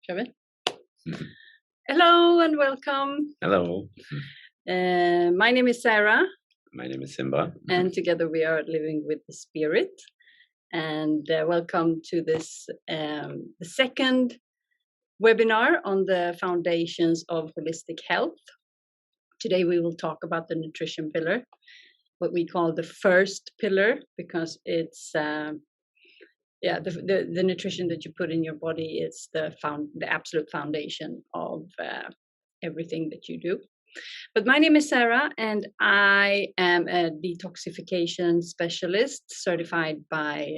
Shall we? Hello and welcome. Hello. My name is Sarah. My name is Simba. And together we are living with the spirit. And welcome to this the second webinar on the foundations of holistic health. Today we will talk about the nutrition pillar, what we call the first pillar, because it's the nutrition that you put in your body is the absolute foundation of everything that you do. But my name is Sarah, and I am a detoxification specialist certified by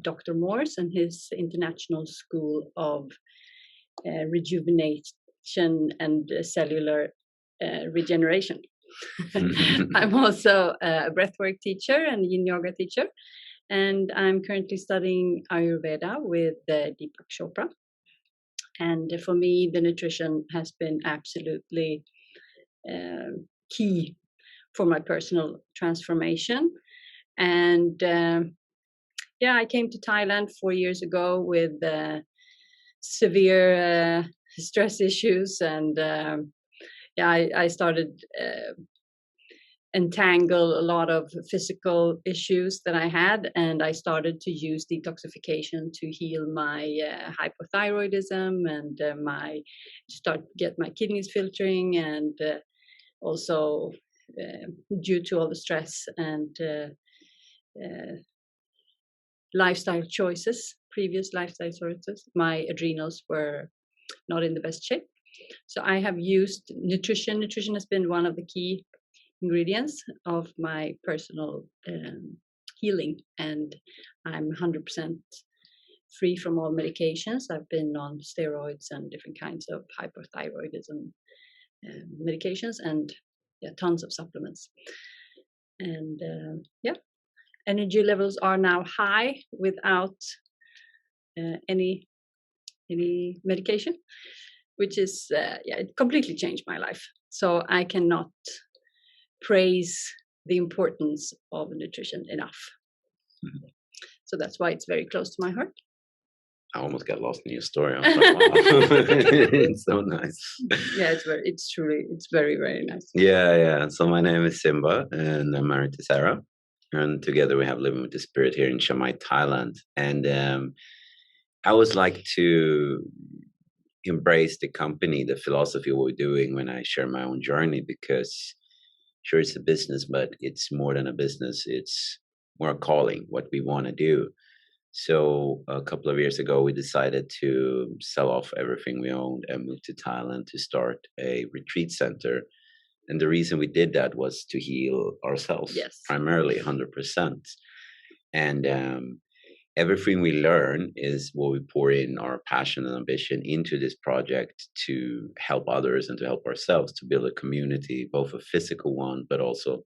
Dr. Morse and his International School of Rejuvenation and Cellular Regeneration. I'm also a breathwork teacher and yin yoga teacher. And I'm currently studying Ayurveda with Deepak Chopra. And for me, the nutrition has been absolutely key for my personal transformation. And I came to Thailand 4 years ago with severe stress issues. And I started entangle a lot of physical issues that I had, and I started to use detoxification to heal my hypothyroidism and get my kidneys filtering, and also due to all the stress and previous lifestyle choices, my adrenals were not in the best shape. So I have used nutrition. Nutrition has been one of the key ingredients of my personal healing, and I'm 100% free from all medications. I've been on steroids and different kinds of hyperthyroidism medications, and tons of supplements. And energy levels are now high without any medication, which is it completely changed my life. So I cannot praise the importance of nutrition enough. Mm-hmm. So that's why it's very close to my heart. I almost got lost in your story. I was like, wow. It's so nice. Yeah, it's very, very nice. Yeah. So my name is Simba, and I'm married to Sarah. And together we have Living with the Spirit here in Chiang Mai, Thailand. And I always like to embrace the company, the philosophy of what we're doing when I share my own journey, because sure, it's a business, but it's more than a business. It's more a calling, what we want to do. So a couple of years ago, we decided to sell off everything we owned and move to Thailand to start a retreat center. And the reason we did that was to heal ourselves, yes, primarily 100%. And everything we learn is what we pour in our passion and ambition into this project to help others and to help ourselves to build a community, both a physical one, but also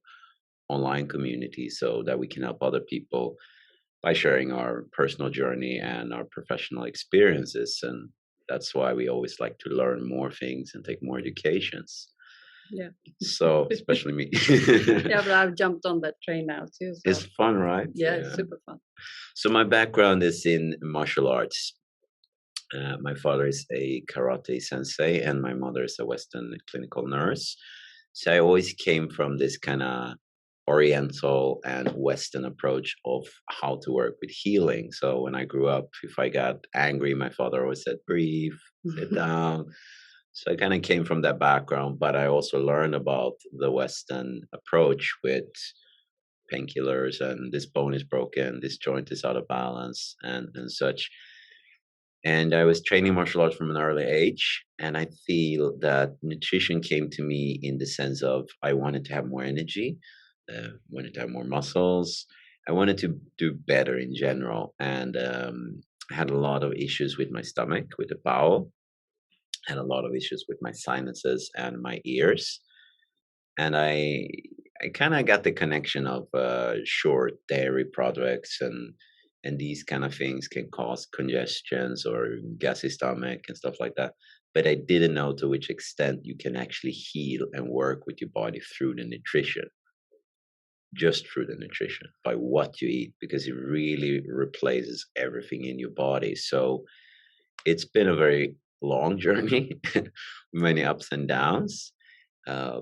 online community, so that we can help other people by sharing our personal journey and our professional experiences. And that's why we always like to learn more things and take more educations. Yeah. So especially me. Yeah, but I've jumped on that train now too. So. It's fun, right? Yeah, it's super fun. So my background is in martial arts. My father is a karate sensei and my mother is a Western clinical nurse. So I always came from this kind of Oriental and Western approach of how to work with healing. So when I grew up, if I got angry, my father always said, breathe, sit down. So I kind of came from that background, but I also learned about the Western approach with painkillers and this bone is broken, this joint is out of balance and such. And I was training martial arts from an early age. And I feel that nutrition came to me in the sense of I wanted to have more energy, wanted to have more muscles. I wanted to do better in general. And I had a lot of issues with my stomach, with the bowel. I had a lot of issues with my sinuses and my ears. And I kind of got the connection of short dairy products and these kind of things can cause congestions or gassy stomach and stuff like that. But I didn't know to which extent you can actually heal and work with your body through the nutrition, just through the nutrition, by what you eat, because it really replaces everything in your body. So it's been a very long journey, many ups and downs. Uh,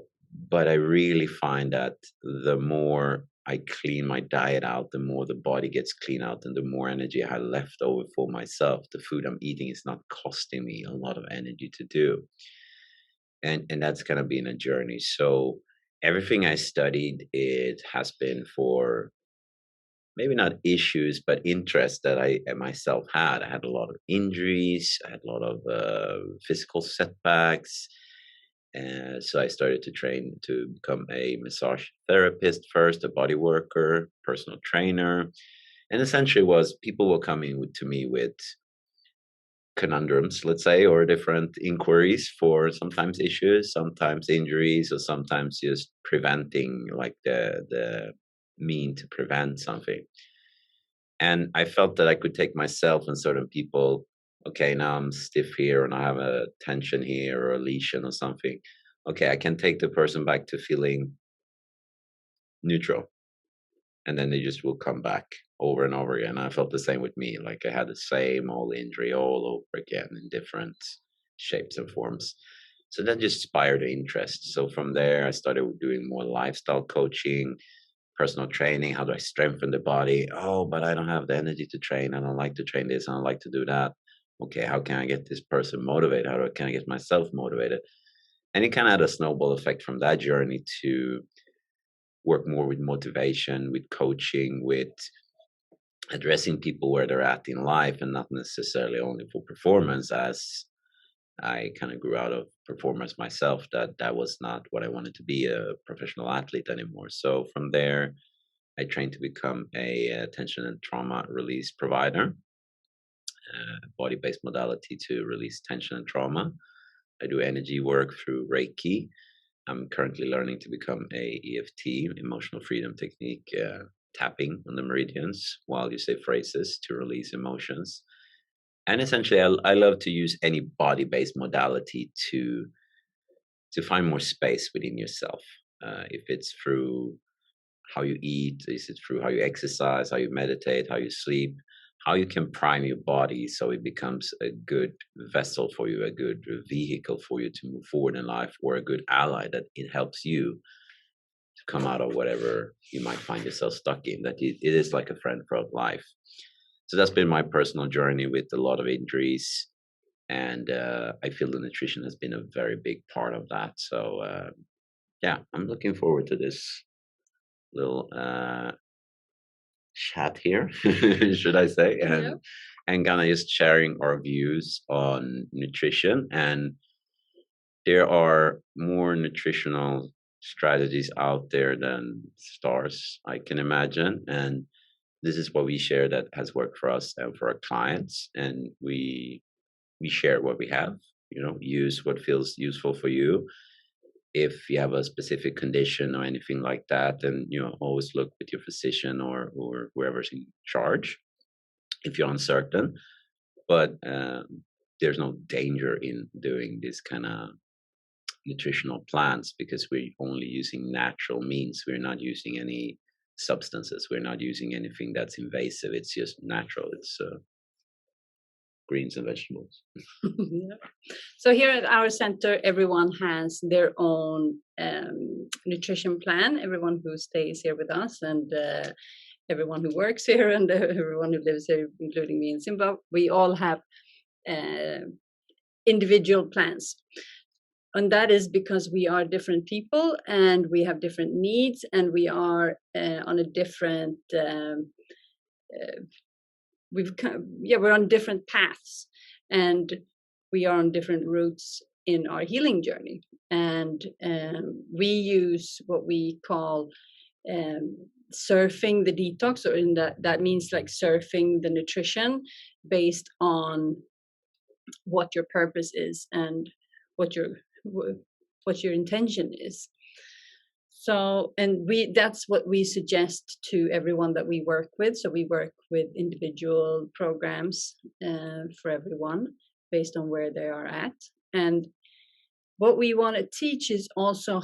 but I really find that the more I clean my diet out, the more the body gets clean out, and the more energy I have left over for myself. The food I'm eating is not costing me a lot of energy to do, and that's kind of been a journey. So everything I studied, it has been for maybe not issues, but interests that I myself had. I had a lot of injuries. I had a lot of physical setbacks. So I started to train to become a massage therapist first, a body worker, personal trainer, and essentially was people were coming to me with conundrums, let's say, or different inquiries for sometimes issues, sometimes injuries, or sometimes just preventing, like the mean to prevent something. And I felt that I could take myself and certain people, okay, now I'm stiff here and I have a tension here or a lesion or something. Okay, I can take the person back to feeling neutral. And then they just will come back over and over again. I felt the same with me. Like I had the same old injury all over again in different shapes and forms. So that just inspired the interest. So from there, I started doing more lifestyle coaching, personal training. How do I strengthen the body? Oh, but I don't have the energy to train. I don't like to train this. I don't like to do that. Okay, how can I get this person motivated? Can I get myself motivated? And it kind of had a snowball effect from that journey to work more with motivation, with coaching, with addressing people where they're at in life and not necessarily only for performance. As I kind of grew out of performance myself, that was not what I wanted to be, a professional athlete anymore. So from there, I trained to become a tension and trauma release provider, body-based modality to release tension and trauma. I do energy work through Reiki. I'm currently learning to become a EFT, emotional freedom technique, tapping on the meridians while you say phrases to release emotions. And essentially, I love to use any body-based modality to find more space within yourself. If it's through how you eat, is it through how you exercise, how you meditate, how you sleep, how you can prime your body so it becomes a good vessel for you, a good vehicle for you to move forward in life, or a good ally that it helps you to come out of whatever you might find yourself stuck in, that it is like a friend throughout life. So that's been my personal journey with a lot of injuries. And I feel the nutrition has been a very big part of that. So, yeah, I'm looking forward to this little chat here, should I say, Yeah. and kind of just sharing our views on nutrition. And there are more nutritional strategies out there than stars, I can imagine. And this is what we share that has worked for us and for our clients. And we share what we have. Use what feels useful for you. If you have a specific condition or anything like that, then always look with your physician or whoever's in charge if you're uncertain. But there's no danger in doing this kind of nutritional plans because we're only using natural means. We're not using any substances. We're not using anything that's invasive. It's just natural. It's greens and vegetables. Yeah. So here at our center, everyone has their own nutrition plan. Everyone who stays here with us and everyone who works here and everyone who lives here, including me in Zimbabwe, we all have individual plans. And that is because we are different people and we have different needs and we are on a different we're on different paths and we are on different routes in our healing journey. And we use what we call surfing the detox, or in that means like surfing the nutrition based on what your purpose is and what your intention is. So, and that's what we suggest to everyone that we work with. So we work with individual programs for everyone based on where they are at. And what we want to teach is also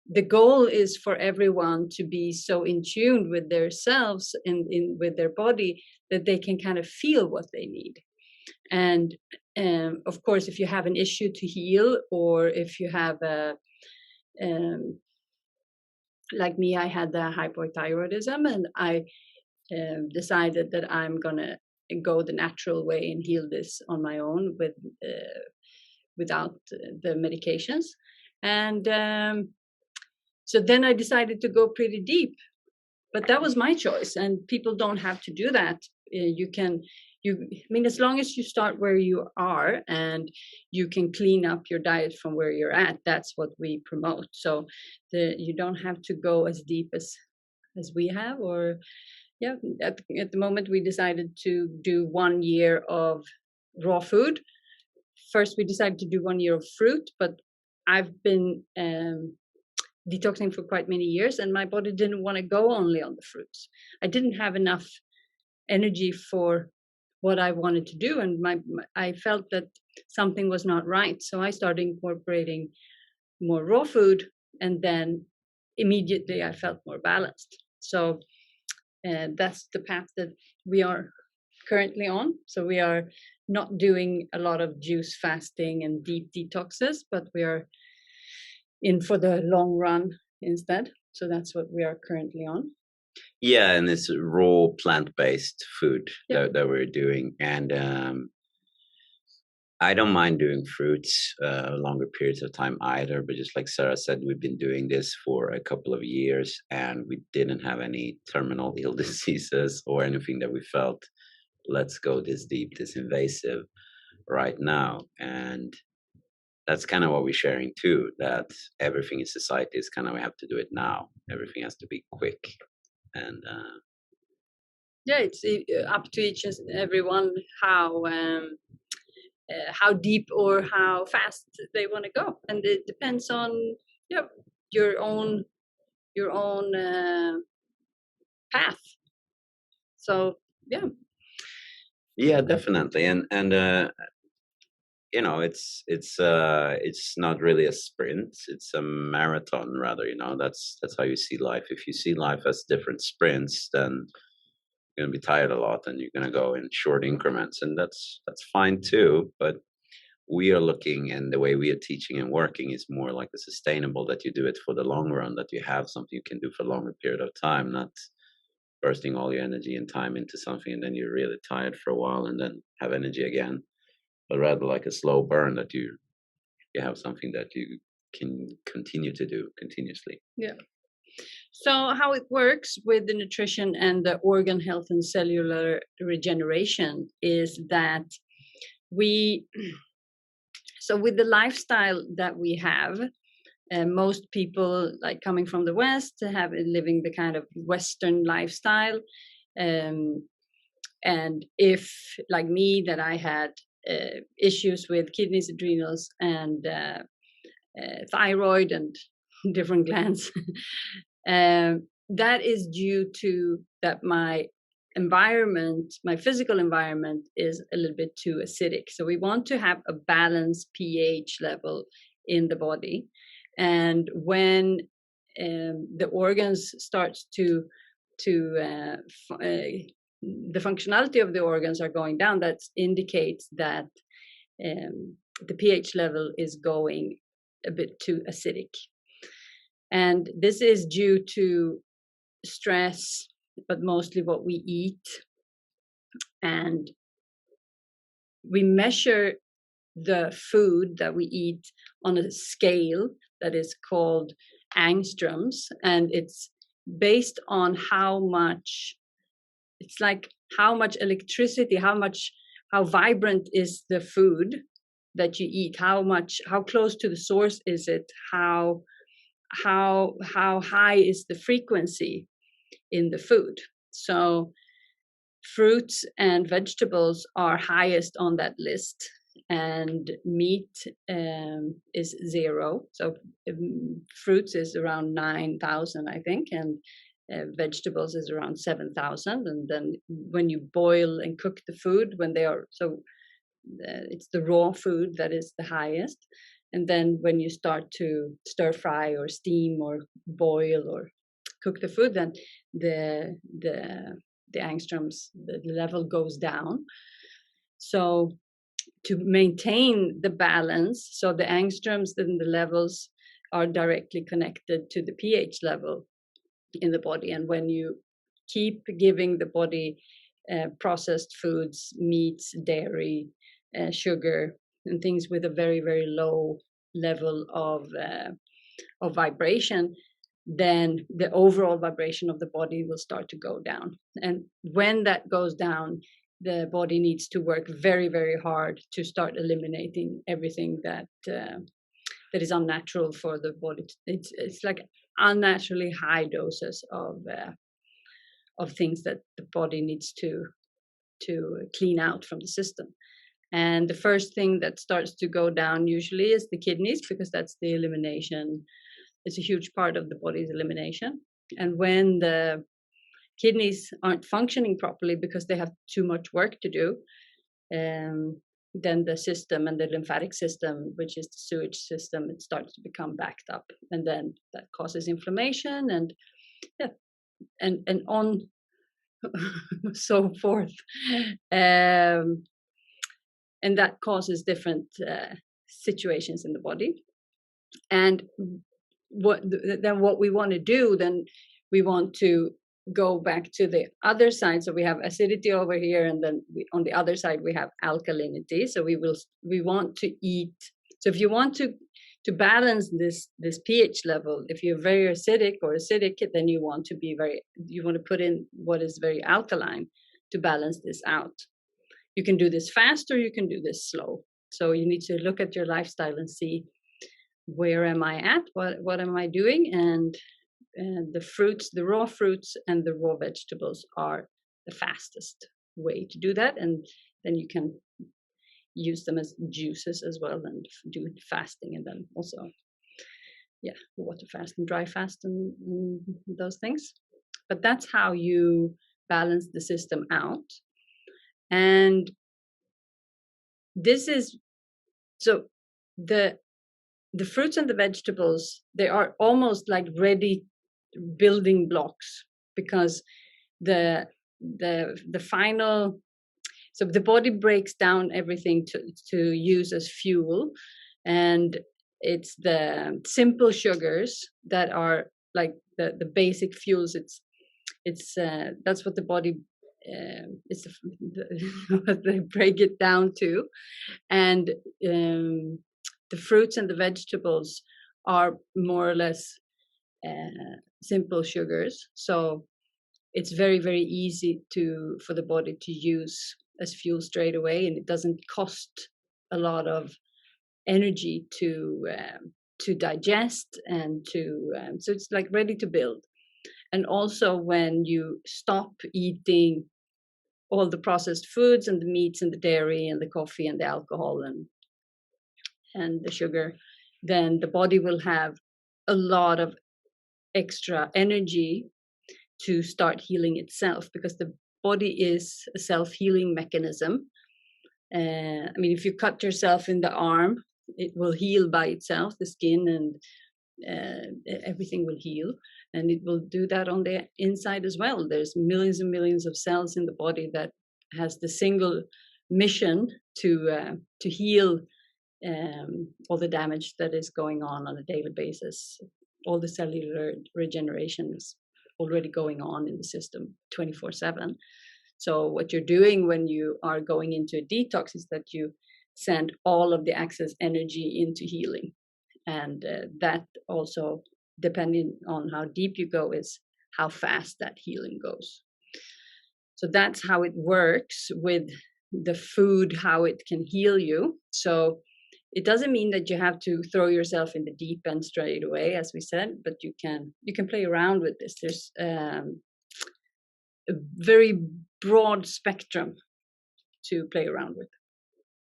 the goal is for everyone to be so in tune with themselves and with their body that they can kind of feel what they need. And of course, if you have an issue to heal, or if you have a um, like me, I had the hypothyroidism, and I decided that I'm gonna go the natural way and heal this on my own without the medications. And so then I decided to go pretty deep, but that was my choice, and people don't have to do that. You can, I mean, as long as you start where you are and you can clean up your diet from where you're at, that's what we promote. So you don't have to go as deep as we have. Or yeah, at the moment we decided to do 1 year of raw food. First we decided to do 1 year of fruit, but I've been detoxing for quite many years, and my body didn't want to go only on the fruits. I didn't have enough energy for what I wanted to do, and I felt that something was not right. So I started incorporating more raw food, and then immediately I felt more balanced. So that's the path that we are currently on. So we are not doing a lot of juice fasting and deep detoxes, but we are in for the long run instead. So that's what we are currently on. Yeah, and it's raw plant-based food Yeah. that we're doing, and I don't mind doing fruits longer periods of time either. But just like Sarah said, we've been doing this for a couple of years, and we didn't have any terminal ill diseases or anything that we felt, let's go this deep, this invasive right now. And that's kind of what we're sharing too, that everything in society is kind of, we have to do it now. Everything has to be quick. And Yeah, it's up to each and everyone how deep or how fast they want to go, and it depends on your own path. So yeah. yeah, definitely. And it's not really a sprint, it's a marathon rather. That's how you see life. If you see life as different sprints, then you're going to be tired a lot, and you're going to go in short increments, and that's fine too. But we are looking, and the way we are teaching and working is more like the sustainable, that you do it for the long run, that you have something you can do for a longer period of time, not bursting all your energy and time into something and then you're really tired for a while and then have energy again, but rather like a slow burn, that you have something that you can continue to do continuously. Yeah. So how it works with the nutrition and the organ health and cellular regeneration is that we so with the lifestyle that we have, most people, like coming from the West, have living the kind of Western lifestyle. And if, like me, that I had issues with kidneys, adrenals, and thyroid, and different glands, that is due to that my environment, my physical environment, is a little bit too acidic. So we want to have a balanced pH level in the body. And when the organs starts to the functionality of the organs are going down, that indicates that the pH level is going a bit too acidic. And this is due to stress, but mostly what we eat. And we measure the food that we eat on a scale that is called angstroms, and it's based on how much, it's like how much electricity, how vibrant is the food that you eat, how close to the source is it, how high is the frequency in the food. So fruits and vegetables are highest on that list, and meat is 0. So fruits is around 9,000, I think, and vegetables is around 7,000. And then when you boil and cook the food, when they are it's the raw food that is the highest. And then when you start to stir fry or steam or boil or cook the food, then the angstroms, the level goes down. So to maintain the balance. So the angstroms and the levels are directly connected to the pH level in the body. And when you keep giving the body processed foods, meats, dairy, sugar, and things with a very, very low level of vibration, then the overall vibration of the body will start to go down. And when that goes down, the body needs to work very, very hard to start eliminating everything that that is unnatural for the body. It's like unnaturally high doses of things that the body needs to clean out from the system. And the first thing that starts to go down usually is the kidneys, because that's the elimination. It's a huge part of the body's elimination. And when the kidneys aren't functioning properly because they have too much work to do, then the system and the lymphatic system, which is the sewage system, it starts to become backed up, and then that causes inflammation, and yeah, and on so forth, and that causes different situations in the body. And what we want to do, then we want to go back to the other side. So we have acidity over here, and then on the other side we have alkalinity. So we want to eat. So if you want to balance this pH level, if you're very acidic, then you want to put in what is very alkaline to balance this out. You can do this fast or you can do this slow. So you need to look at your lifestyle and see, where am I at? What am I doing? And the fruits, the raw fruits and the raw vegetables are the fastest way to do that. And then you can use them as juices as well, and do fasting, and then also, water fast and dry fast and those things. But that's how you balance the system out. And this is, so the fruits and the vegetables, they are almost like ready building blocks, because the final, so the body breaks down everything to use as fuel, and it's the simple sugars that are like the basic fuels. It's that's what the body it's what they break it down to. And the fruits and the vegetables are more or less simple sugars, so it's very, very easy for the body to use as fuel straight away, and it doesn't cost a lot of energy to digest, and so it's like ready to build. And also, when you stop eating all the processed foods and the meats and the dairy and the coffee and the alcohol and the sugar, then the body will have a lot of extra energy to start healing itself, because the body is a self-healing mechanism. I mean, if you cut yourself in the arm, it will heal by itself, the skin and everything will heal, and it will do that on the inside as well. There's millions and millions of cells in the body that has the single mission to heal all the damage that is going on a daily basis. All the cellular regeneration is already going on in the system 24/7. So what you're doing when you are going into a detox is that you send all of the excess energy into healing. And that also, depending on how deep you go, is how fast that healing goes. So that's how it works with the food, how it can heal you. So it doesn't mean that you have to throw yourself in the deep end straight away, as we said, but you can play around with this. There's a very broad spectrum to play around with.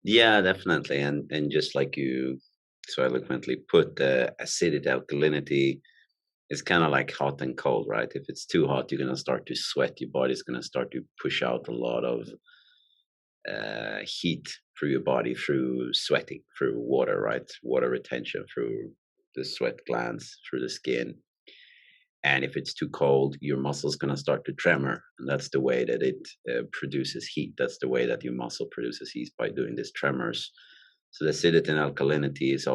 Yeah, definitely. And just like you so eloquently put, the acidity, alkalinity is kind of like hot and cold, right? If it's too hot, you're going to start to sweat. Your body's going to start to push out a lot of heat through your body, through sweating, through water, right? Water retention, through the sweat glands, through the skin. And if it's too cold, your muscle's going to start to tremor. And that's the way that it produces heat. That's the way that your muscle produces heat, by doing these tremors. So the acidity and alkalinity is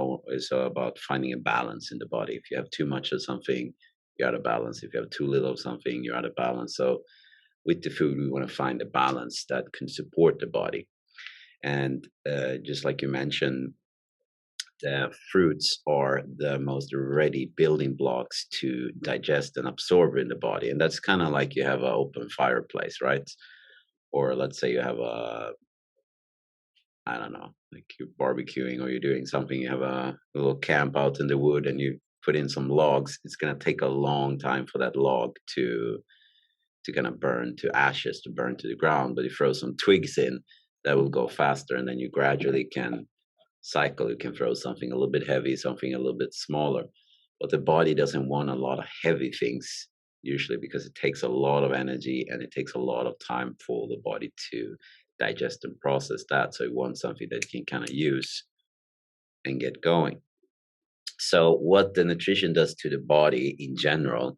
about finding a balance in the body. If you have too much of something, you're out of balance. If you have too little of something, you're out of balance. So with the food, we want to find a balance that can support the body. And just like you mentioned, the fruits are the most ready building blocks to digest and absorb in the body. And that's kind of like you have an open fireplace, right? Or let's say you have I don't know, like you're barbecuing or you're doing something, you have a little camp out in the wood and you put in some logs. It's going to take a long time for that log to kind of burn to ashes, to burn to the ground. But you throw some twigs in, that will go faster. And then you gradually can cycle. You can throw something a little bit heavy, something a little bit smaller. But the body doesn't want a lot of heavy things usually, because it takes a lot of energy and it takes a lot of time for the body to digest and process that. So it wants something that you can kind of use and get going. So what the nutrition does to the body in general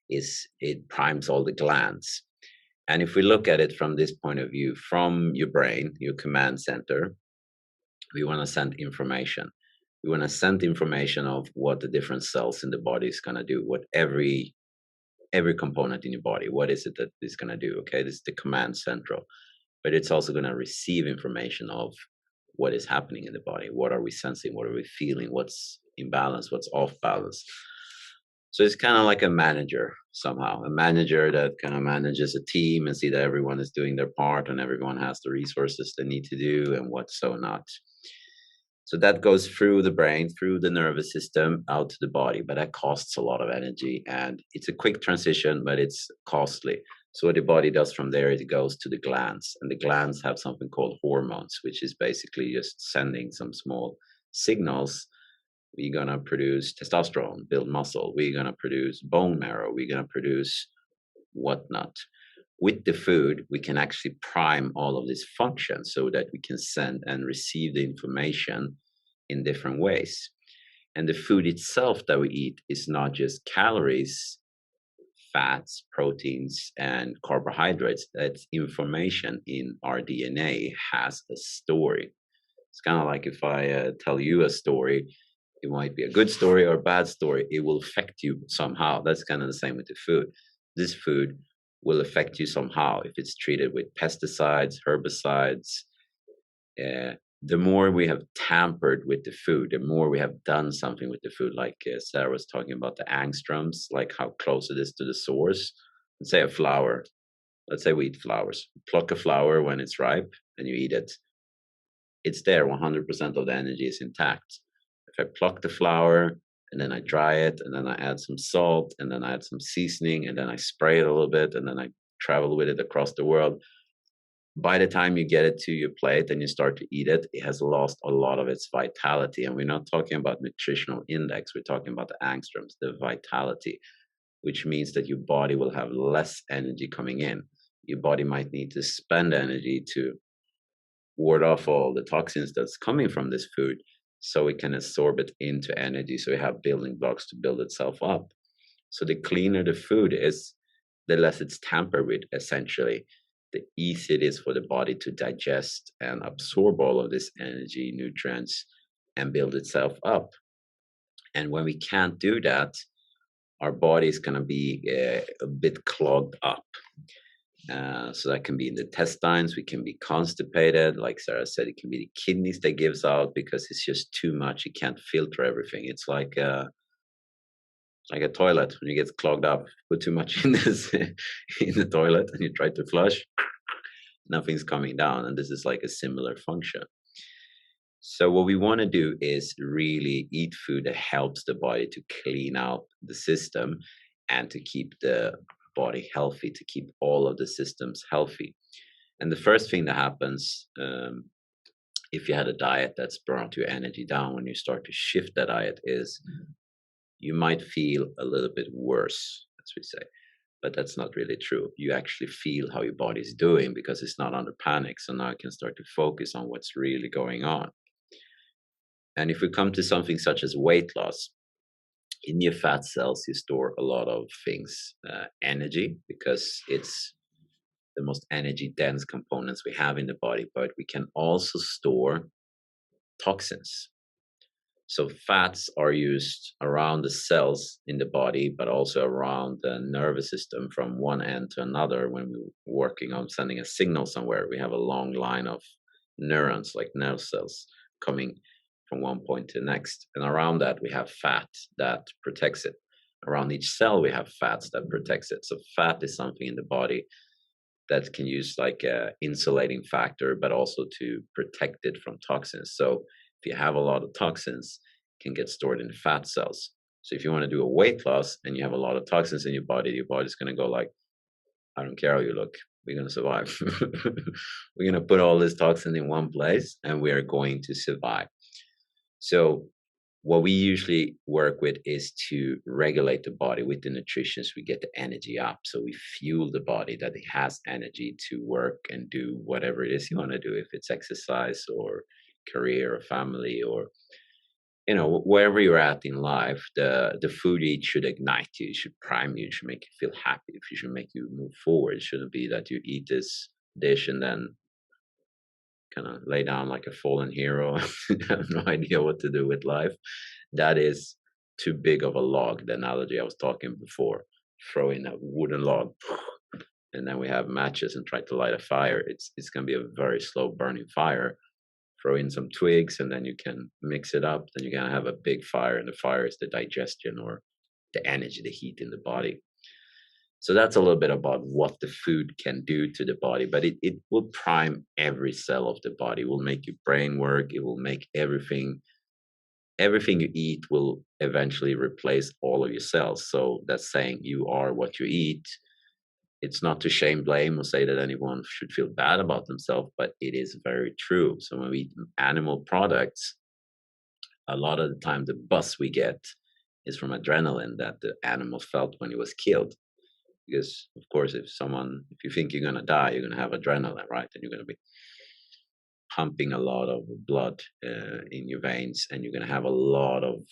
is it primes all the glands. And if we look at it from this point of view, from your brain, your command center, we want to send information. We want to send information of what the different cells in the body is going to do, what every component in your body, what is it that it's going to do? Okay, this is the command central, but it's also going to receive information of what is happening in the body. What are we sensing? What are we feeling? What's in balance? What's off balance? So it's kind of like a manager somehow, a manager that kind of manages a team and see that everyone is doing their part and everyone has the resources they need to do and what's so not. So that goes through the brain, through the nervous system, out to the body, but that costs a lot of energy and it's a quick transition, but it's costly. So what the body does from there, it goes to the glands, and the glands have something called hormones, which is basically just sending some small signals. We're going to produce testosterone, build muscle. We're going to produce bone marrow. We're going to produce whatnot. With the food, we can actually prime all of these functions so that we can send and receive the information in different ways. And the food itself that we eat is not just calories, fats, proteins, and carbohydrates. That's information in our DNA, has a story. It's kind of like if I tell you a story, it might be a good story or a bad story. It will affect you somehow. That's kind of the same with the food. This food will affect you somehow if it's treated with pesticides, herbicides. The more we have tampered with the food, the more we have done something with the food, like Sarah was talking about the angstroms, like how close it is to the source. Let's say a flower. Let's say we eat flowers. Pluck a flower when it's ripe and you eat it. It's there, 100% of the energy is intact. If I pluck the flower and then I dry it and then I add some salt and then I add some seasoning and then I spray it a little bit and then I travel with it across the world, by the time you get it to your plate and you start to eat it, it has lost a lot of its vitality. And we're not talking about nutritional index, we're talking about the angstroms, the vitality, which means that your body will have less energy coming in. Your body might need to spend energy to ward off all the toxins that's coming from this food so it can absorb it into energy, so we have building blocks to build itself up. So the cleaner the food is, the less it's tampered with, essentially, the easier it is for the body to digest and absorb all of this energy, nutrients, and build itself up. And when we can't do that, our body is going to be a bit clogged up. So that can be in the intestines. We can be constipated. Like Sarah said, it can be the kidneys that gives out because it's just too much. You can't filter everything. It's like a toilet when it gets clogged up. Put too much in this in the toilet and you try to flush, nothing's coming down. And this is like a similar function. So what we want to do is really eat food that helps the body to clean out the system and to keep the body healthy, to keep all of the systems healthy. And the first thing that happens if you had a diet that's brought your energy down, when you start to shift that diet, is you might feel a little bit worse, as we say. But that's not really true. You actually feel how your body's doing because it's not under panic. So now I can start to focus on what's really going on. And if we come to something such as weight loss, In your fat cells, you store a lot of things, energy, because it's the most energy dense components we have in the body, but we can also store toxins. So fats are used around the cells in the body, but also around the nervous system from one end to another. When we're working on sending a signal somewhere, we have a long line of neurons, like nerve cells, coming from one point to the next. And around that, we have fat that protects it. Around each cell, we have fats that protects it. So fat is something in the body that can use like a insulating factor, but also to protect it from toxins. So if you have a lot of toxins, it can get stored in fat cells. So if you want to do a weight loss and you have a lot of toxins in your body's going to go like, I don't care how you look, we're going to survive. We're going to put all this toxin in one place and we are going to survive. So what we usually work with is to regulate the body with the nutrition so we get the energy up. So we fuel the body that it has energy to work and do whatever it is you want to do, if it's exercise or career or family or wherever you're at in life. The food you eat should ignite you, should prime you, should make you feel happy, it should make you move forward. It shouldn't be that you eat this dish and then kind of lay down like a fallen hero and have no idea what to do with life. That is too big of a log. The analogy I was talking before, throw in a wooden log and then we have matches and try to light a fire. It's going to be a very slow burning fire. Throw in some twigs and then you can mix it up. Then you're going to have a big fire, and the fire is the digestion or the energy, the heat in the body. So that's a little bit about what the food can do to the body, but it will prime every cell of the body. It will make your brain work. It will make everything you eat will eventually replace all of your cells. So that's saying you are what you eat. It's not to shame, blame, or say that anyone should feel bad about themselves, but it is very true. So when we eat animal products, a lot of the time the buzz we get is from adrenaline that the animal felt when it was killed. Because of course, if you think you're gonna die, you're gonna have adrenaline, right? And you're gonna be pumping a lot of blood in your veins, and you're gonna have a lot of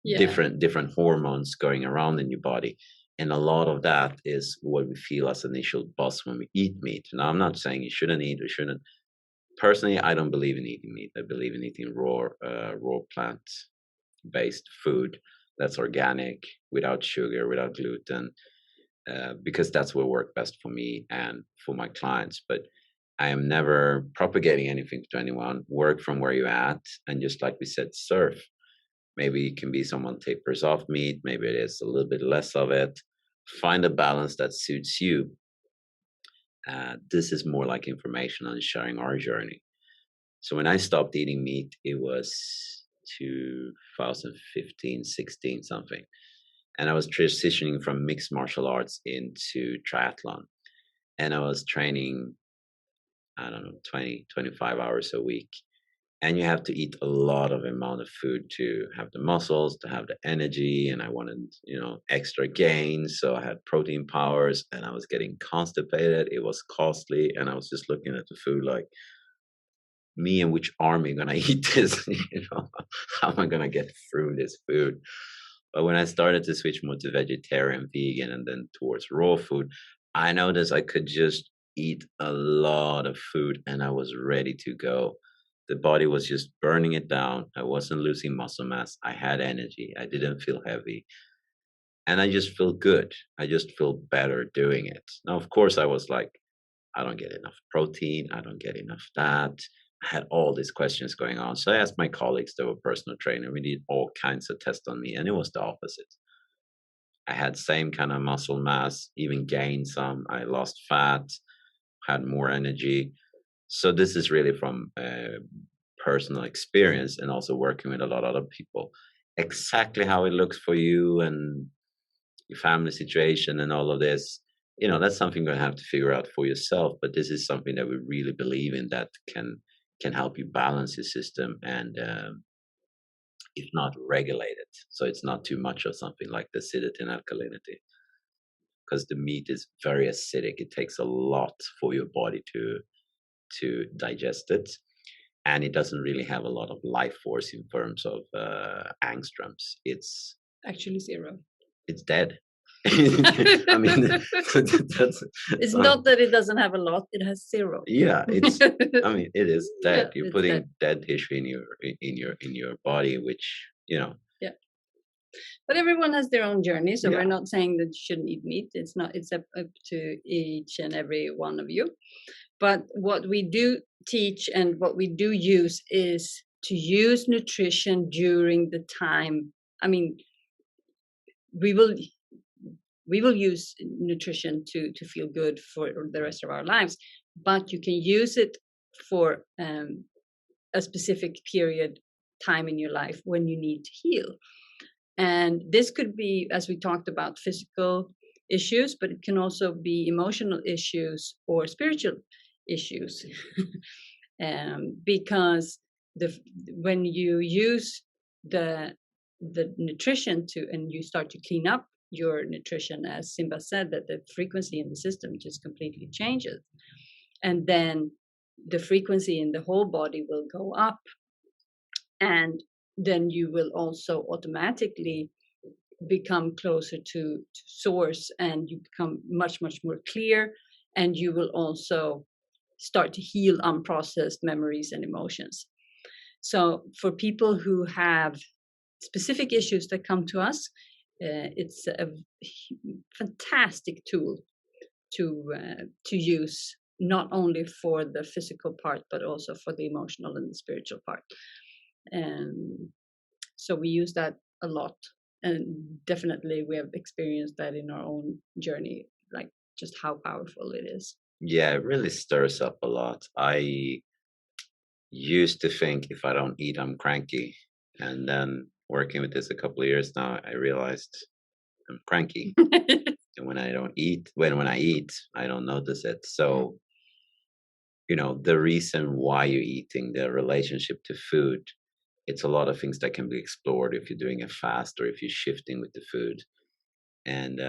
Yeah. different hormones going around in your body. And a lot of that is what we feel as initial buzz when we eat meat. Now, I'm not saying you shouldn't eat or shouldn't. Personally, I don't believe in eating meat. I believe in eating raw plant-based food that's organic, without sugar, without gluten, because that's what worked best for me and for my clients. But I am never propagating anything to anyone. Work from where you're at, and just like we said, surf. Maybe it can be someone tapers off meat. Maybe it is a little bit less of it. Find a balance that suits you. This is more like information on sharing our journey. So when I stopped eating meat, it was 2015, 16, something. And I was transitioning from mixed martial arts into triathlon. And I was training, I don't know, 20, 25 hours a week. And you have to eat a lot of amount of food to have the muscles, to have the energy. And I wanted, extra gains. So I had protein powers and I was getting constipated. It was costly. And I was just looking at the food like, me and which army gonna eat this? How am I gonna get through this food? But when I started to switch more to vegetarian, vegan, and then towards raw food, I noticed I could just eat a lot of food and I was ready to go. The body was just burning it down. I wasn't losing muscle mass. I had energy. I didn't feel heavy. And I just feel good. I just feel better doing it. Now, of course, I was like, I don't get enough protein. I don't get enough that. I had all these questions going on. So I asked my colleagues, they were personal trainer. We did all kinds of tests on me, and it was the opposite. I had same kind of muscle mass, even gained some. I lost fat, had more energy. So this is really from personal experience and also working with a lot of other people. Exactly how it looks for you and your family situation and all of this, that's something you're gonna have to figure out for yourself. But this is something that we really believe in that can help you balance your system and if not regulate it, so it's not too much of something like the acidity and alkalinity, because the meat is very acidic. It takes a lot for your body to digest it, and it doesn't really have a lot of life force in terms of angstroms. It's Actually, zero. It's dead. I mean, that's It's so, not that it doesn't have a lot; it has zero. yeah. It's. I mean, it is Yeah, dead. You're it's putting dead. dead tissue in your body, which you know. Yeah, but everyone has their own journey, so we're Yeah, not saying that you shouldn't eat meat. It's not. It's up to each and every one of you. But what we do teach and what we do use is to use nutrition during the time. I mean, we will we will use nutrition to feel good for the rest of our lives, but you can use it for a specific period time in your life when you need to heal. And this could be, as we talked about, physical issues, but it can also be emotional issues or spiritual issues. Because the when you use the the nutrition to and you start to clean up your nutrition, as Simba said, that the frequency in the system just completely changes, and then the frequency in the whole body will go up, and then you will also automatically become closer to source, and you become much more clear, and you will also start to heal unprocessed memories and emotions. So for people who have specific issues that come to us, it's a fantastic tool to use, not only for the physical part but also for the emotional and the spiritual part. And so we use that a lot, and definitely we have experienced that in our own journey, like just how powerful it is. yeah. It really stirs up a lot. I used to think if I don't eat, I'm cranky, and then working with this a couple of years now, I realized I'm cranky. And when I don't eat, when I eat, I don't notice it. So the reason why you're eating, the relationship to food, it's a lot of things that can be explored if you're doing a fast or if you're shifting with the food. And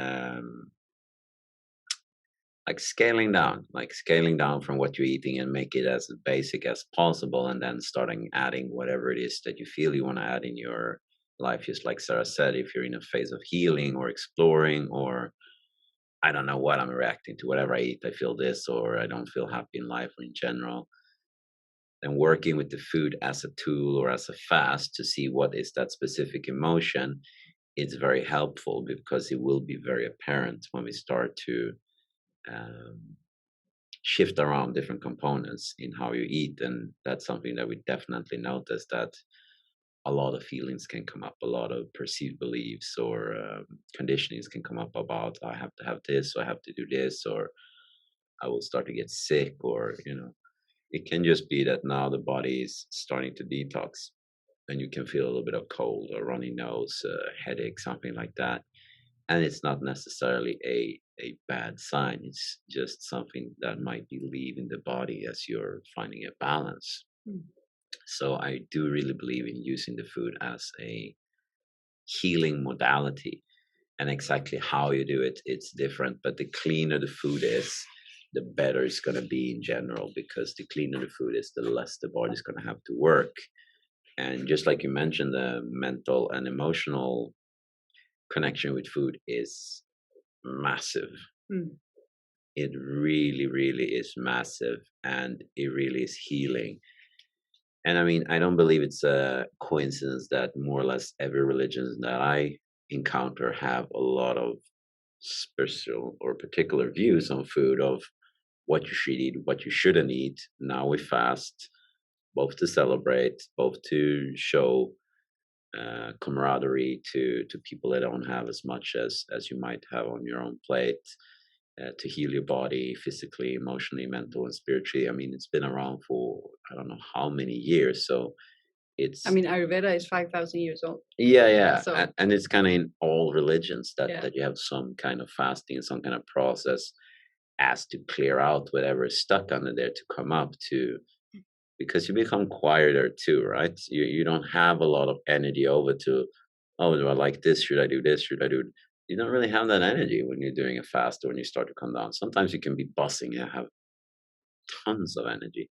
like scaling down from what you're eating and make it as basic as possible, and then starting adding whatever it is that you feel you want to add in your life. Just like Sarah said, if you're in a phase of healing or exploring, or I don't know what I'm reacting to, whatever I eat, I feel this, or I don't feel happy in life or in general, and working with the food as a tool or as a fast to see what is that specific emotion, it's very helpful because it will be very apparent when we start to um, shift around different components in how you eat. And that's something that we definitely notice, that a lot of feelings can come up, a lot of perceived beliefs or conditionings can come up about I have to have this, or I have to do this, or I will start to get sick, or it can just be that now the body is starting to detox, and you can feel a little bit of cold or runny nose, headache, something like that. And it's not necessarily a bad sign. It's just something that might be leaving the body as you're finding a balance. Mm. So I do really believe in using the food as a healing modality. And exactly how you do it, it's different. But the cleaner the food is, the better it's going to be in general, because the cleaner the food is, the less the body's going to have to work. And just like you mentioned, the mental and emotional connection with food is massive. Mm. It really, really is massive, and it really is healing. And I mean, I don't believe it's a coincidence that more or less every religion that I encounter have a lot of special or particular views on food, of what you should eat, what you shouldn't eat. Now we fast, both to celebrate, both to show camaraderie to people that don't have as much as you might have on your own plate, to heal your body physically, emotionally, mental, and spiritually. I mean, it's been around for I don't know how many years, so I it's mean, Ayurveda is 5,000 years old. yeah, yeah, So and it's kind of in all religions that yeah. that you have some kind of fasting, some kind of process as to clear out whatever is stuck under there to come up to, because you become quieter too, right? You don't have a lot of energy over to, oh, do I like this? Should I do this? Should I do? You don't really have that energy when you're doing a fast or when you start to come down. Sometimes you can be buzzing and have tons of energy,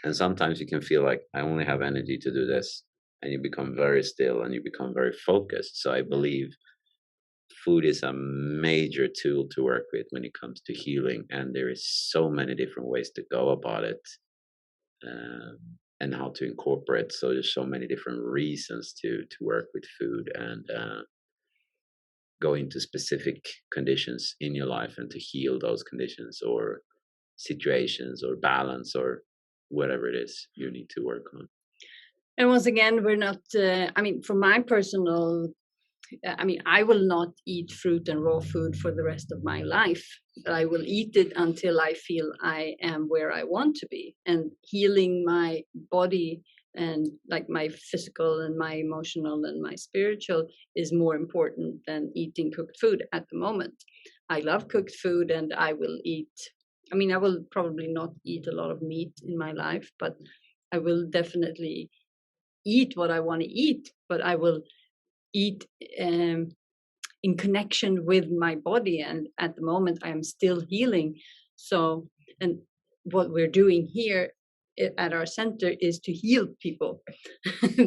and sometimes you can feel like I only have energy to do this, and you become very still and you become very focused. So I Yeah. believe food is a major tool to work with when it comes to healing, and there is so many different ways to go about it, um, and how to incorporate. So there's so many different reasons to work with food and go into specific conditions in your life and to heal those conditions or situations or balance or whatever it is you need to work on. And once again, we're not, I mean, for my personal, I mean, I will not eat fruit and raw food for the rest of my life. I will eat it until I feel I am where I want to be. And healing my body and like my physical and my emotional and my spiritual is more important than eating cooked food at the moment. I love cooked food and I will eat. I mean, I will probably not eat a lot of meat in my life, but I will definitely eat what I want to eat, but I will eat in connection with my body. And at the moment, I am still healing. So, and what we're doing here at our center is to heal people.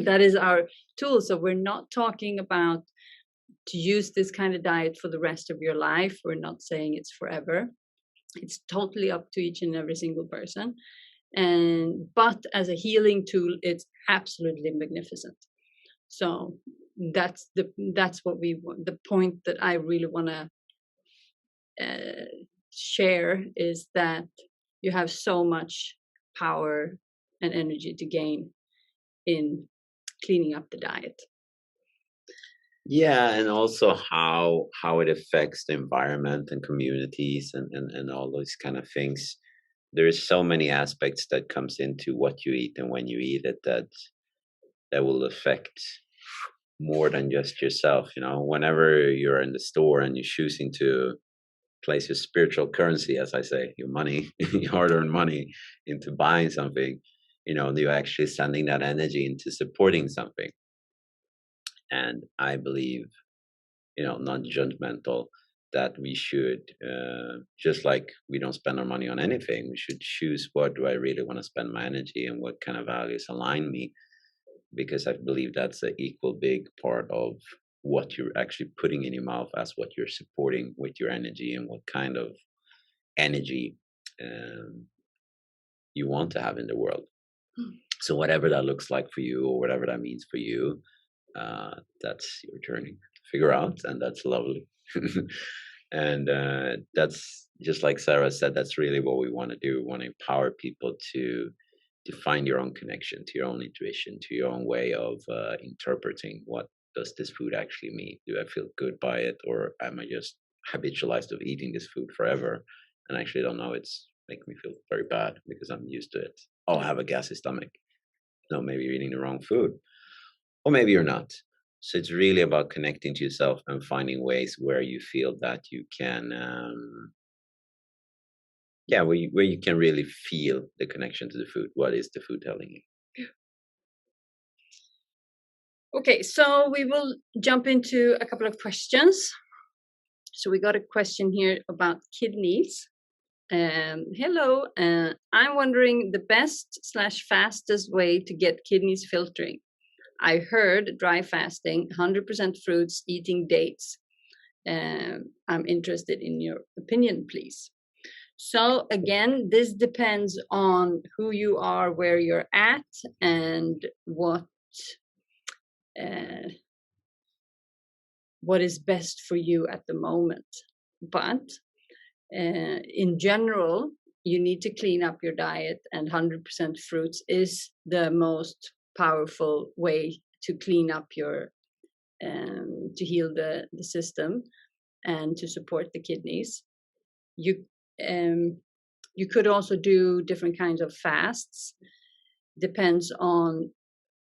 That is our tool. So, we're not talking about to use this kind of diet for the rest of your life. We're not saying it's forever. It's totally up to each and every single person. And but as a healing tool, it's absolutely magnificent. So that's what we want. The point that I really want to uh, share is that you have so much power and energy to gain in cleaning up the diet. Yeah, and also how it affects the environment and communities and all those kind of things. There is so many aspects that comes into what you eat and when you eat it that will affect more than just yourself. You know, whenever you're in the store and you're choosing to place your spiritual currency, as I say, your money, your hard-earned money, into buying something, you know, you're actually sending that energy into supporting something. And I believe, you know, non-judgmental, that we should, just like we don't spend our money on anything, we should choose what do I really want to spend my energy and what kind of values align me, because I believe that's an equal big part of what you're actually putting in your mouth as what you're supporting with your energy and what kind of energy um, you want to have in the world. So whatever that looks like for you or whatever that means for you, that's your journey to figure out, and that's lovely. And that's just like Sarah said. That's really what we want to do. We want to empower people to find your own connection to your own intuition, to your own way of interpreting what does this food actually mean. Do I feel good by it, or am I just habitualized of eating this food forever and actually don't know it's making me feel very bad because I'm used to it? Oh, I have a gassy stomach. No, maybe you're eating the wrong food, or maybe you're not. So it's really about connecting to yourself and finding ways where you feel that you can, yeah, where you can really feel the connection to the food. What is the food telling you? Okay, so we will jump into a couple of questions. So we got a question here about kidneys. Hello, I'm wondering the best slash fastest way to get kidneys filtering. I heard dry fasting, 100% fruits, eating dates. I'm interested in your opinion, please. So again, this depends on who you are, where you're at, and uh, what is best for you at the moment. But in general, you need to clean up your diet, and 100% fruits is the most powerful way to clean up your to heal the system and to support the kidneys. You um, you could also do different kinds of fasts. Depends on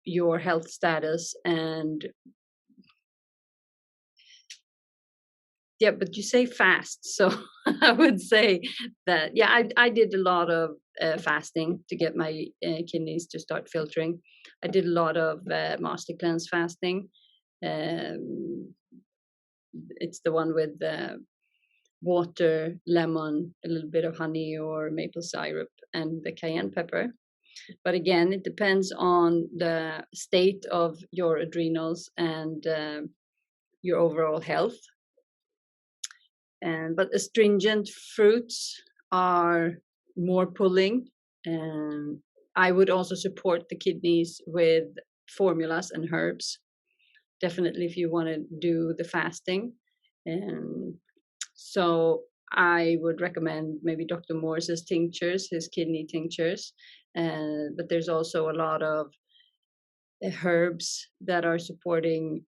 your health status and yeah, but you say fast, so I would say that yeah, I did a lot of fasting to get my kidneys to start filtering. I did a lot of master cleanse fasting. Um, it's the one with water, lemon, a little bit of honey or maple syrup, and the cayenne pepper. But again, it depends on the state of your adrenals and your overall health. But astringent fruits are more pulling. And I would also support the kidneys with formulas and herbs. Definitely, if you want to do the fasting. And so I would recommend maybe Dr. Morse's tinctures, his kidney tinctures. But there's also a lot of herbs that are supporting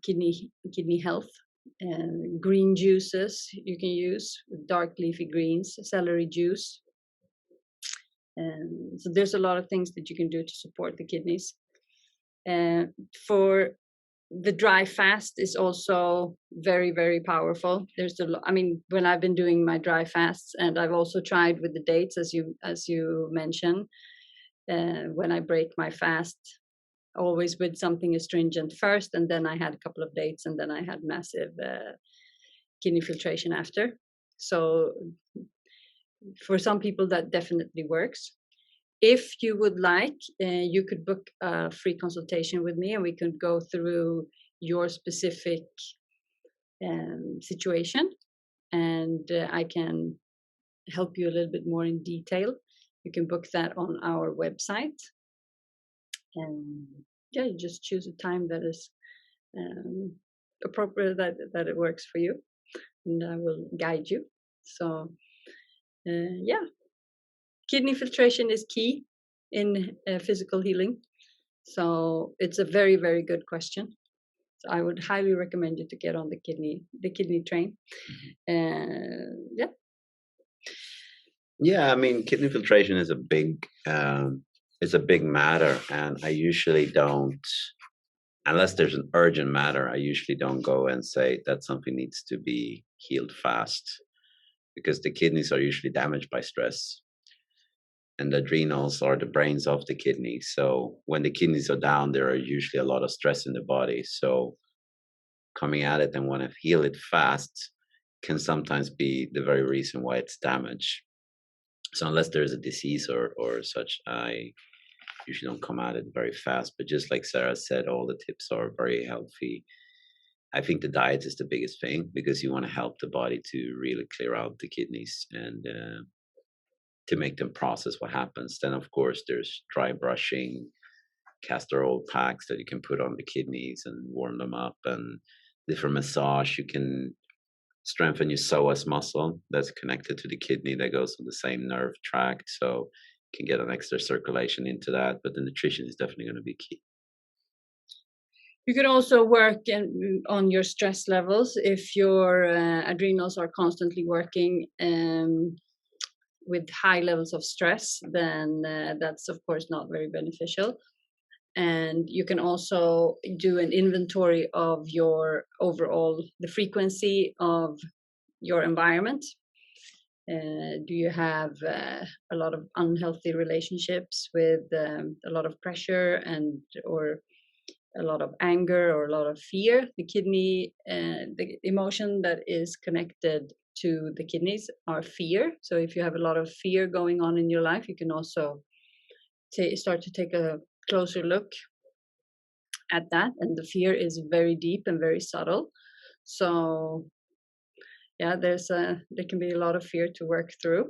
kidney health. And green juices you can use, dark leafy greens, celery juice. And so there's a lot of things that you can do to support the kidneys. And for the dry fast is also very, very powerful. There's I mean, when I've been doing my dry fasts, and I've also tried with the dates, as you mentioned, when I break my fast, always with something astringent first, and then I had a couple of dates, and then I had massive kidney filtration after. So for some people that definitely works. If you would like, you could book a free consultation with me, and we could go through your specific situation, and I can help you a little bit more in detail. You can book that on our website, and yeah, you just choose a time that is appropriate, that it works for you, and I will guide you. So yeah, kidney filtration is key in physical healing. So it's a very, very good question. So I would highly recommend you to get on the kidney train. Yeah. Yeah, I mean, kidney filtration is a big matter, and I usually don't, unless there's an urgent matter, I usually don't go and say that something needs to be healed fast, because the kidneys are usually damaged by stress, and the adrenals are the brains of the kidney. So when the kidneys are down, there are usually a lot of stress in the body. So coming at it and want to heal it fast can sometimes be the very reason why it's damaged. So unless there's a disease or such, I usually don't come at it very fast. But just like Sarah said, all the tips are very healthy. I think the diet is the biggest thing, because you want to help the body to really clear out the kidneys and to make them process what happens. Then, of course, there's dry brushing, castor oil packs that you can put on the kidneys and warm them up, and different massage. You can strengthen your psoas muscle that's connected to the kidney, that goes on the same nerve tract, so you can get an extra circulation into that. But the nutrition is definitely going to be key. You could also work on your stress levels. If your adrenals are constantly working with high levels of stress, then that's of course not very beneficial. And you can also do an inventory of your overall, the frequency of your environment. Do you have a lot of unhealthy relationships with a lot of pressure or a lot of anger or a lot of fear? The kidney, the emotion that is connected to the kidneys are fear. So if you have a lot of fear going on in your life, you can also start to take a closer look at that. And the fear is very deep and very subtle. So yeah, there can be a lot of fear to work through.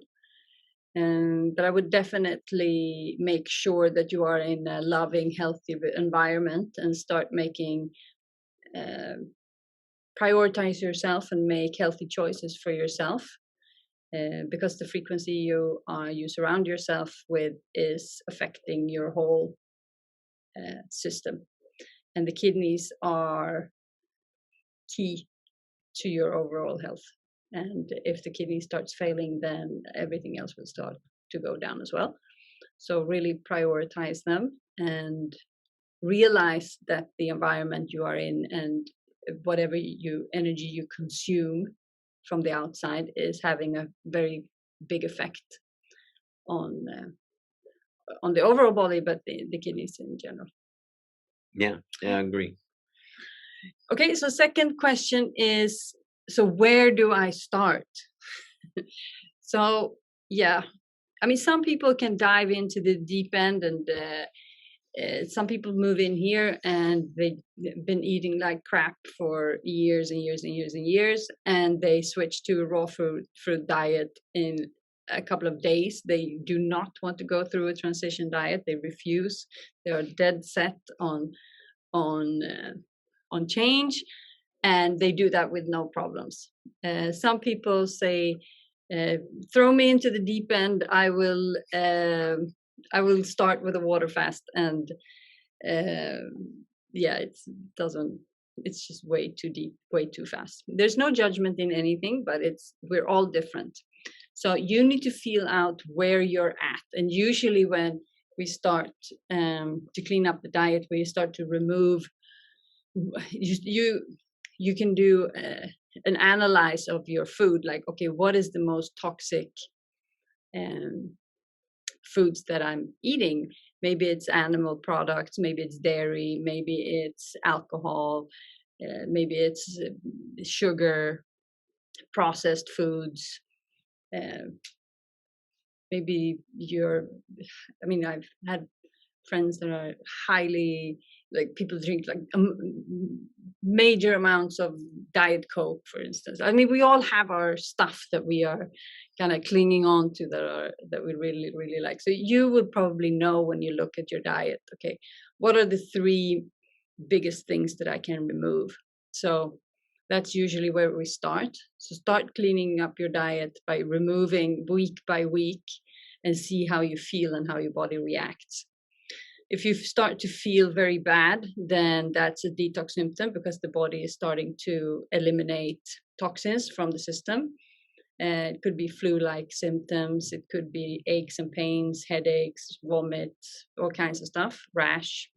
But I would definitely make sure that you are in a loving, healthy environment, and start making prioritize yourself and make healthy choices for yourself, because the frequency you surround yourself with is affecting your whole system, and the kidneys are key to your overall health. And if the kidney starts failing, then everything else will start to go down as well. So really prioritize them, and realize that the environment you are in and whatever energy you consume from the outside is having a very big effect on the overall body, but the kidneys in general. Yeah, I agree. Okay, so second question is, so where do I start? So yeah, I mean, some people can dive into the deep end, and some people move in here and they've been eating like crap for years and years and years and years, and they switch to a raw fruit diet in a couple of days. They do not want to go through a transition diet. They refuse. They are dead set on change, and they do that with no problems. Some people say, throw me into the deep end. I will start with a water fast, and yeah, it's just way too deep, way too fast. There's no judgment in anything, but we're all different. So you need to feel out where you're at, and usually when we start to clean up the diet, where you start to remove, you can do an analyze of your food, like, okay, what is the most toxic foods that I'm eating? Maybe it's animal products, maybe it's dairy, maybe it's alcohol, maybe it's sugar, processed foods, maybe I've had friends that are highly, like, people drink like major amounts of Diet Coke, for instance. I mean, we all have our stuff that we are kind of clinging on to, that we really, really like. So you would probably know when you look at your diet, okay, what are the 3 biggest things that I can remove? So that's usually where we start. So start cleaning up your diet by removing week by week, and see how you feel and how your body reacts. If you start to feel very bad, then that's a detox symptom, because the body is starting to eliminate toxins from the system. It could be flu-like symptoms. It could be aches and pains, headaches, vomit, all kinds of stuff, rash.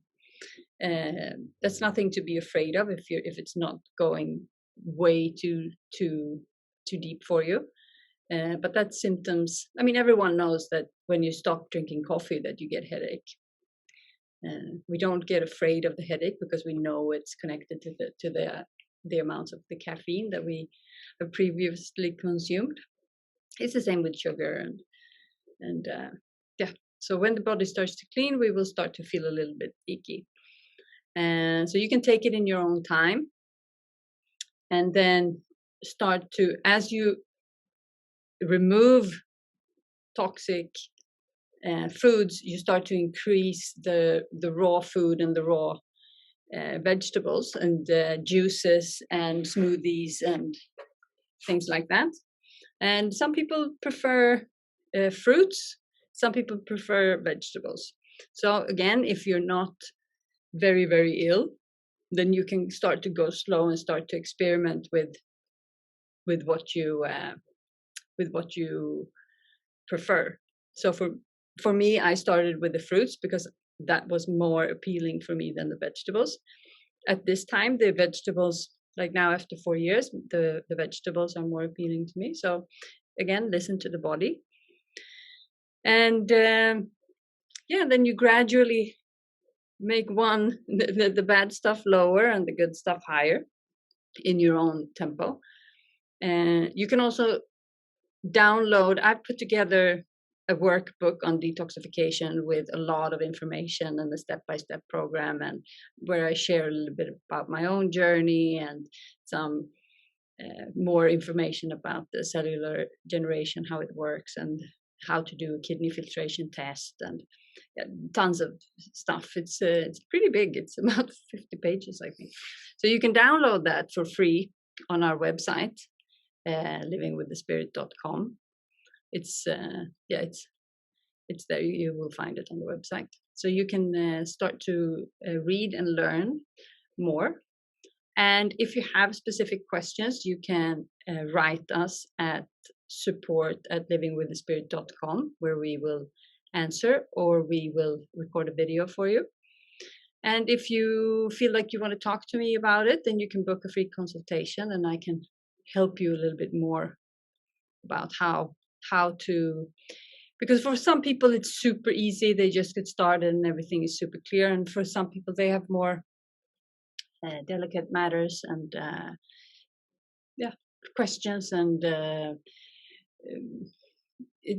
That's nothing to be afraid of if it's not going way too deep for you. But that's symptoms. I mean, everyone knows that when you stop drinking coffee, that you get headache. We don't get afraid of the headache because we know it's connected to the amounts of the caffeine that we have previously consumed. It's the same with sugar, and yeah. So when the body starts to clean, we will start to feel a little bit icky, and so you can take it in your own time, and then start to, as you remove toxic foods, you start to increase the raw food and the raw vegetables and juices and smoothies and things like that. And some people prefer fruits, some people prefer vegetables. So again, if you're not very, very ill, then you can start to go slow and start to experiment with what you prefer. So for me, I started with the fruits because that was more appealing for me than the vegetables. At this time, the vegetables, like now after 4 years, the vegetables are more appealing to me. So again, listen to the body. And yeah, then you gradually make the bad stuff lower and the good stuff higher in your own tempo. And you can also download, I've put together a workbook on detoxification with a lot of information and a step-by-step program, and where I share a little bit about my own journey and some more information about the cellular generation, how it works, and how to do a kidney filtration test, and tons of stuff. It's pretty big. It's about 50 pages, I think. So you can download that for free on our website, livingwiththespirit.com. It's it's there. You will find it on the website. So you can start to read and learn more. And if you have specific questions, you can write us at support@livingwiththespirit.com, where we will answer, or we will record a video for you. And if you feel like you want to talk to me about it, then you can book a free consultation, and I can help you a little bit more about how to, because for some people it's super easy, they just get started and everything is super clear, and for some people they have more delicate matters and questions, and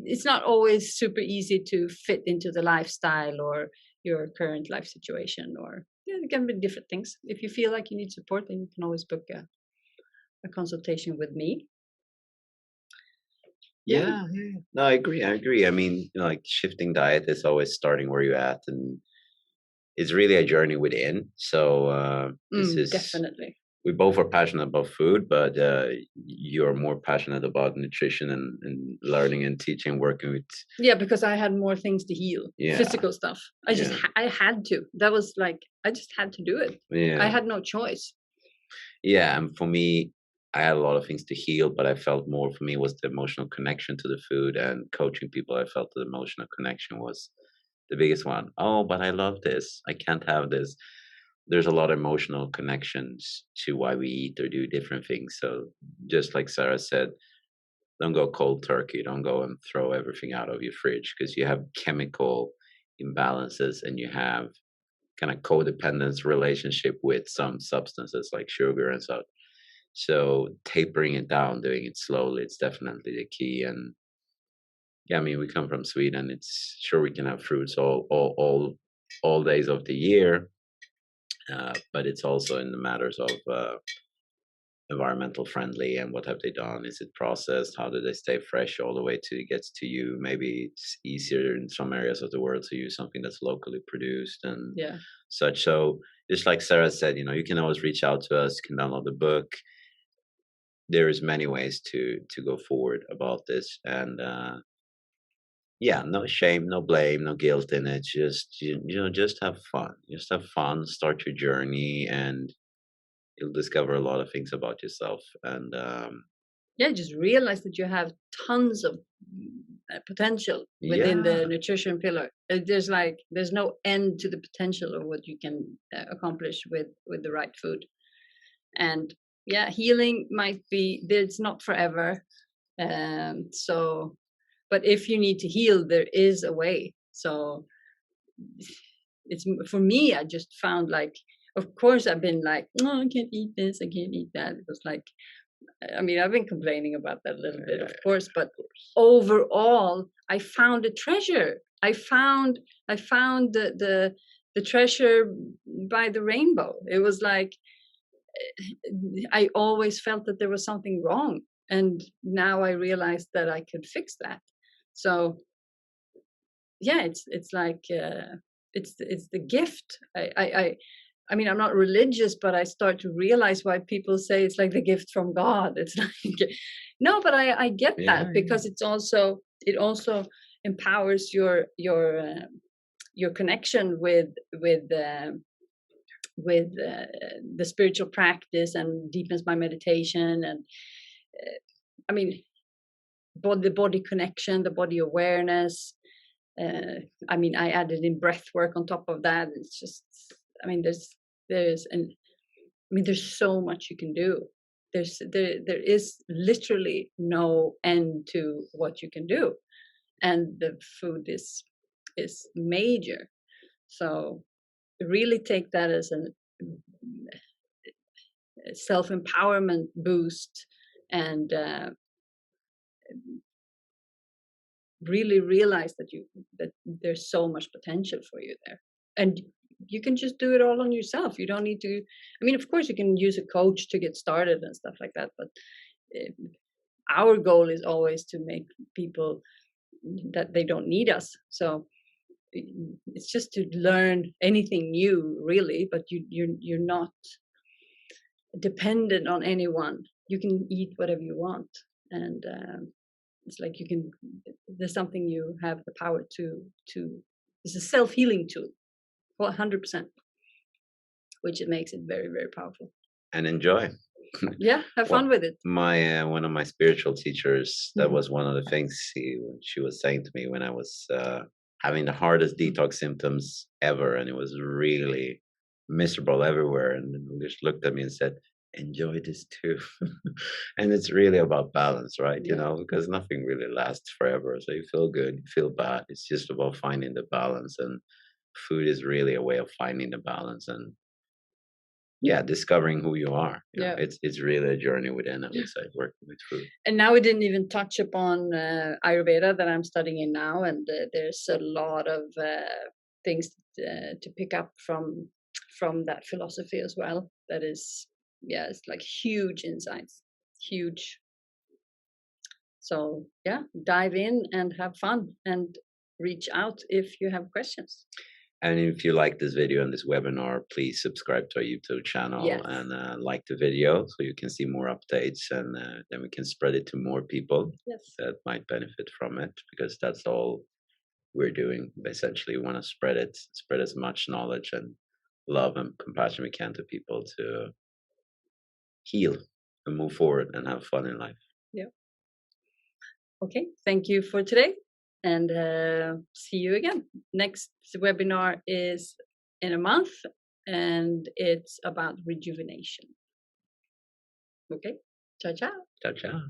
it's not always super easy to fit into the lifestyle or your current life situation, or yeah, it can be different things. If you feel like you need support, then you can always book a consultation with me. Yeah. Yeah, yeah. No, I agree. I agree. I mean, like shifting diet is always starting where you're at, and it's really a journey within. So this is Definitely. we both are passionate about food, but you're more passionate about nutrition and learning and teaching, working with. Yeah, because I had more things to heal, Yeah, physical stuff. yeah, I had to. That was like I just had to do it. I yeah, had no choice. yeah. And for me, I had a lot of things to heal, but I felt more for me was the emotional connection to the food and coaching people. I felt the emotional connection was the biggest one. Oh, but I love this. I can't have this. There's a lot of emotional connections to why we eat or do different things. So just like Sarah said, don't go cold turkey. Don't go and throw everything out of your fridge because you have chemical imbalances and you have kind of codependence relationship with some substances like sugar and such. So tapering it down, doing it slowly, it's definitely the key. And yeah, I mean, we come from Sweden. It's sure we can have fruits all days of the year, but it's also in the matters of environmental friendly and what have they done? Is it processed? How do they stay fresh all the way to it gets to you? Maybe it's easier in some areas of the world to use something that's locally produced and Yeah. such. So just like Sarah said, you can always reach out to us. You can download the book. There's many ways to go forward about this, and yeah, no shame, no blame, no guilt in it. Just just have fun. Just have fun. Start your journey, and you'll discover a lot of things about yourself. And Yeah, just realize that you have tons of potential within the yeah, nutrition pillar. There's no end to the potential of what you can accomplish with the right food. And yeah, healing might be, it's not forever. So, but if you need to heal, there is a way. So it's for me, I just found like, of course I've been like, no, I can't eat this, I can't eat that. It was like, I mean, I've been complaining about that a little bit, of course, but of course. overall, I found a treasure. I found the treasure by the rainbow. It was like I always felt that there was something wrong, and now I realized that I could fix that. So yeah, it's like it's the gift. I mean, I'm not religious, but I start to realize why people say it's like the gift from God. It's like, no, but I get that Yeah, yeah, because it also empowers your connection with the spiritual practice and deepens my meditation and I mean, the body connection, the body awareness. I mean, I added in breath work on top of that. It's just, I mean, there's an I mean, there's so much you can do. There is literally no end to what you can do, and the food is major. So really take that as a self empowerment boost, and really realize that there's so much potential for you there, and you can just do it all on yourself. You don't need to. I mean, of course, you can use a coach to get started and stuff like that, but uh, our goal is always to make people that they don't need us. So it's just to learn anything new, really. But you're not dependent on anyone. You can eat whatever you want, and it's like you can. There's something you have the power to. It's a self healing tool, 100%, which it makes it very very powerful. and enjoy. Yeah, have What fun with it. my one of my spiritual teachers, that Mhm. was one of the things she was saying to me when I was having the hardest detox symptoms ever, and it was really miserable everywhere. And then just looked at me and said, "Enjoy this too." And it's really about balance, right? Yeah. Because nothing really lasts forever. So you feel good, you feel bad. It's just about finding the balance, and food is really a way of finding the balance. And yeah, discovering who you are. Yeah. It's really a journey within, I would say, working with food. And now we didn't even touch upon Ayurveda that I'm studying in now, and there's a lot of things to pick up from that philosophy as well. That is, yeah, it's like huge insights, huge. So yeah, dive in and have fun and reach out if you have questions. And if you like this video and this webinar, please subscribe to our YouTube channel. Yes. And like the video so you can see more updates, and then we can spread it to more people. Yes. That might benefit from it, because that's all we're doing. Essentially, we want to spread as much knowledge and love and compassion we can to people to heal and move forward and have fun in life. Yeah. Okay, thank you for today, and see you again. Next webinar is in a month, and it's about rejuvenation. Okay, ciao, ciao. Ciao, ciao.